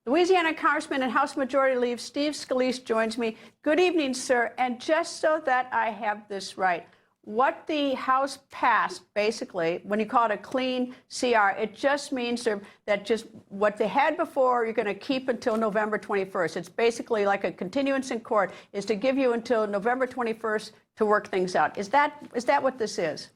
Louisiana Congressman and House Majority Leader Steve Scalise joins me. Good evening, sir. And just so that I have this right, what the House passed, basically, when you call it a clean CR, it just means that just what they had before, you're going to keep until November 21st. It's basically like a continuance in court, is to give you until November 21st to work things out. Is that what this is?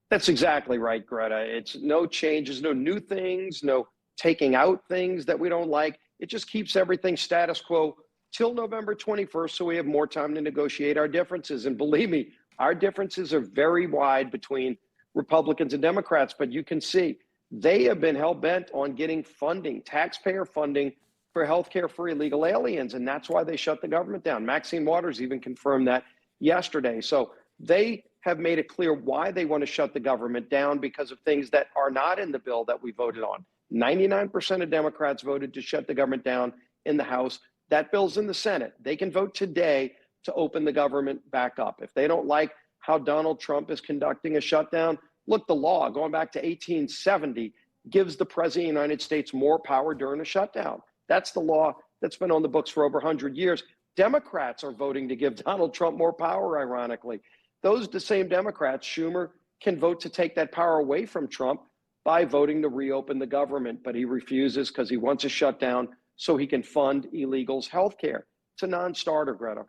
That's exactly right, Greta. It's no changes, no new things, no taking out things that we don't like. It just keeps everything status quo till November 21st, so we have more time to negotiate our differences. And believe me, our differences are very wide between Republicans and Democrats, but you can see they have been hell-bent on getting funding, taxpayer funding for healthcare for illegal aliens, and that's why they shut the government down. Maxine Waters even confirmed that yesterday. So they have made it clear why they want to shut the government down because of things that are not in the bill that we voted on. 99% of Democrats voted to shut the government down in the House. That bill's in the Senate. They can vote today to open the government back up. If they don't like how Donald Trump is conducting a shutdown, look, the law going back to 1870 gives the President of the United States more power during a shutdown. That's the law that's been on the books for over 100 years. Democrats are voting to give Donald Trump more power, ironically. The same Democrats, Schumer, can vote to take that power away from Trump by voting to reopen the government, but he refuses because he wants a shutdown so he can fund illegals' health care. It's a non-starter, Greta.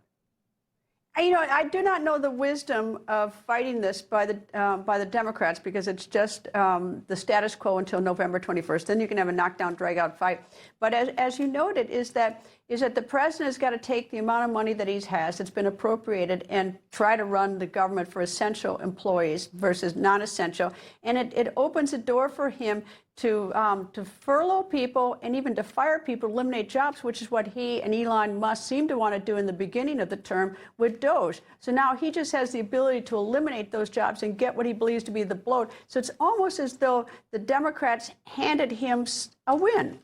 You know, I do not know the wisdom of fighting this by the Democrats, because it's just the status quo until November 21st. Then you can have a knockdown, drag-out fight. But as you noted, is that the president has got to take the amount of money that he has that's been appropriated and try to run the government for essential employees versus non-essential, and it opens a door for him to furlough people and even to fire people, eliminate jobs, which is what he and Elon Musk seemed to want to do in the beginning of the term with Doge. So now he just has the ability to eliminate those jobs and get what he believes to be the bloat. So it's almost as though the Democrats handed him a win.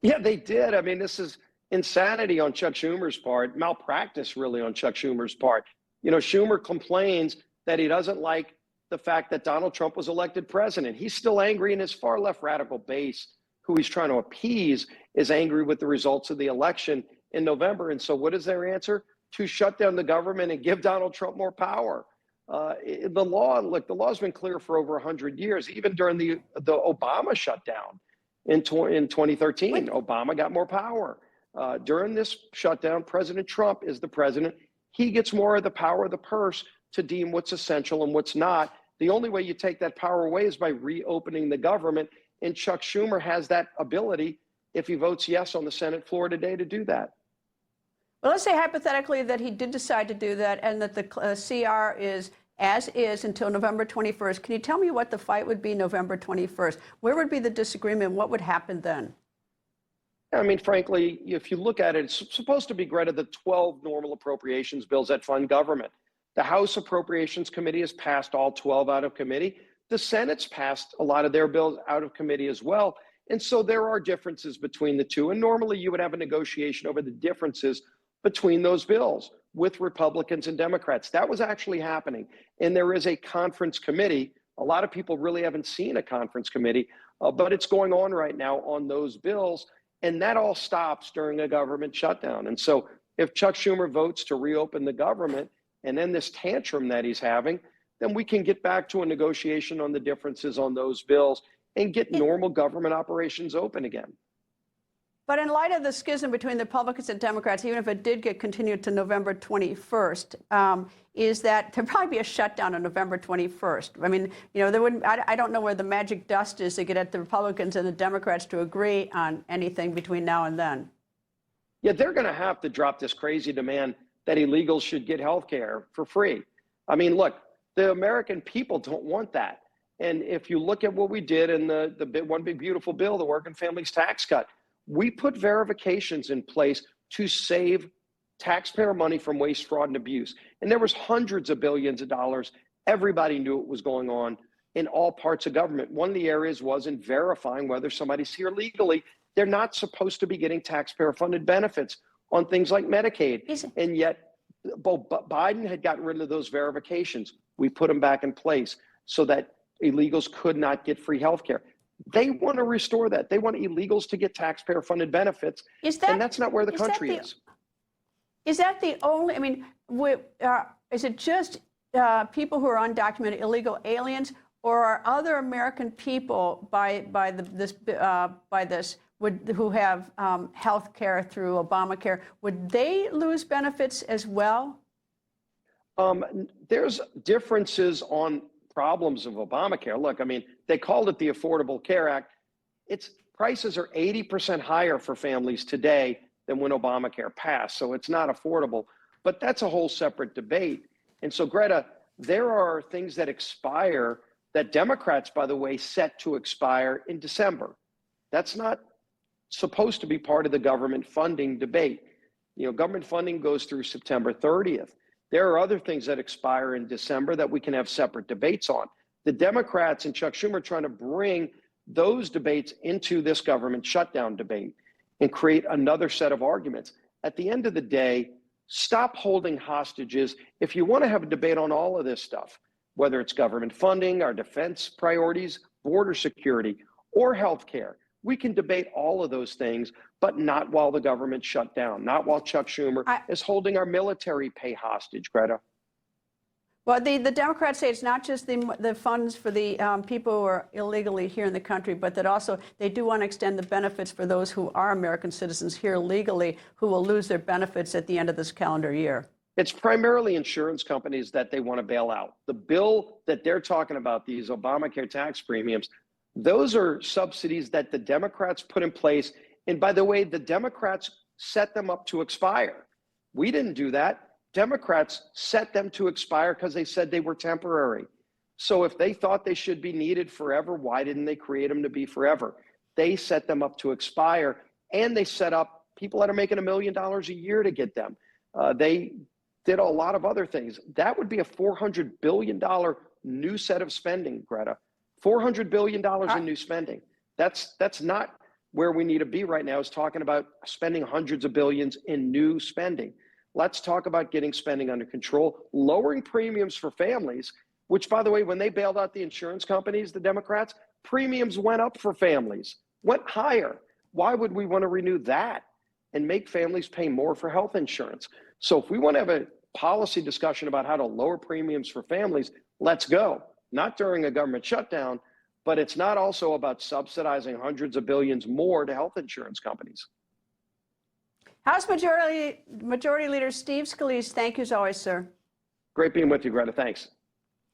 Yeah, they did. I mean, this is insanity on Chuck Schumer's part, malpractice really on Chuck Schumer's part. You know, Schumer complains that he doesn't like the fact that Donald Trump was elected president. He's still angry, and his far left radical base, who he's trying to appease, is angry with the results of the election in November. And so what is their answer? To shut down the government and give Donald Trump more power. The law's been clear for over 100 years, even during the Obama shutdown in 2013. Obama got more power. During this shutdown, President Trump is the president. He gets more of the power of the purse to deem what's essential and what's not. The only way you take that power away is by reopening the government. And Chuck Schumer has that ability, if he votes yes on the Senate floor today, to do that. Well, let's say hypothetically that he did decide to do that and that the CR is as is until November 21st. Can you tell me what the fight would be November 21st? Where would be the disagreement? What would happen then? I mean, frankly, if you look at it, it's supposed to be, Greta, the 12 normal appropriations bills that fund government. The House Appropriations Committee has passed all 12 out of committee. The Senate's passed a lot of their bills out of committee as well. And so there are differences between the two. And normally you would have a negotiation over the differences between those bills with Republicans and Democrats. That was actually happening. And there is a conference committee. A lot of people really haven't seen a conference committee, but it's going on right now on those bills. And that all stops during a government shutdown. And so if Chuck Schumer votes to reopen the government, and then this tantrum that he's having, then we can get back to a negotiation on the differences on those bills and get normal government operations open again. But in light of the schism between the Republicans and Democrats, even if it did get continued to November 21st, is that there'd probably be a shutdown on November 21st. I mean, you know, there wouldn't. I don't know where the magic dust is to get the Republicans and the Democrats to agree on anything between now and then. Yeah, they're going to have to drop this crazy demand that illegals should get health care for free. I mean, look, the American people don't want that. And if you look at what we did in the One Big Beautiful Bill, the Working Families Tax Cut, we put verifications in place to save taxpayer money from waste, fraud, and abuse. And there was hundreds of billions of dollars. Everybody knew it was going on in all parts of government. One of the areas was in verifying whether somebody's here legally. They're not supposed to be getting taxpayer-funded benefits on things like Medicaid. And yet, Biden had gotten rid of those verifications. We put them back in place so that illegals could not get free health care. They want to restore that. They want illegals to get taxpayer-funded benefits, and that's not where the country is. Is that the only, I mean, is it just people who are undocumented illegal aliens, or are other American people who have health care through Obamacare, would they lose benefits as well? There's differences on problems of Obamacare. Look, I mean, they called it the Affordable Care Act. Its prices are 80% higher for families today than when Obamacare passed. So it's not affordable, but that's a whole separate debate. And so, Greta, there are things that expire that Democrats, by the way, set to expire in December. That's not supposed to be part of the government funding debate. You know, government funding goes through September 30th. There are other things that expire in December that we can have separate debates on. The Democrats and Chuck Schumer are trying to bring those debates into this government shutdown debate and create another set of arguments. At the end of the day, stop holding hostages. If you want to have a debate on all of this stuff, whether it's government funding, our defense priorities, border security, or healthcare, we can debate all of those things, but not while the government shut down, not while Chuck Schumer is holding our military pay hostage, Greta. Well, the Democrats say it's not just the funds for the people who are illegally here in the country, but that also they do want to extend the benefits for those who are American citizens here legally who will lose their benefits at the end of this calendar year. It's primarily insurance companies that they want to bail out. The bill that they're talking about, these Obamacare tax premiums, those are subsidies that the Democrats put in place. And by the way, the Democrats set them up to expire. We didn't do that. Democrats set them to expire because they said they were temporary. So if they thought they should be needed forever, why didn't they create them to be forever? They set them up to expire, and they set up people that are making $1 million a year to get them. They did a lot of other things. That would be a $400 billion new set of spending, Greta. $400 billion in new spending. That's not where we need to be right now, is talking about spending hundreds of billions in new spending. Let's talk about getting spending under control, lowering premiums for families, which, by the way, when they bailed out the insurance companies, the Democrats, premiums went up for families, went higher. Why would we want to renew that and make families pay more for health insurance? So if we want to have a policy discussion about how to lower premiums for families, let's go. Not during a government shutdown, but it's not also about subsidizing hundreds of billions more to health insurance companies. House Majority Leader Steve Scalise, thank you as always, sir. Great being with you, Greta. Thanks.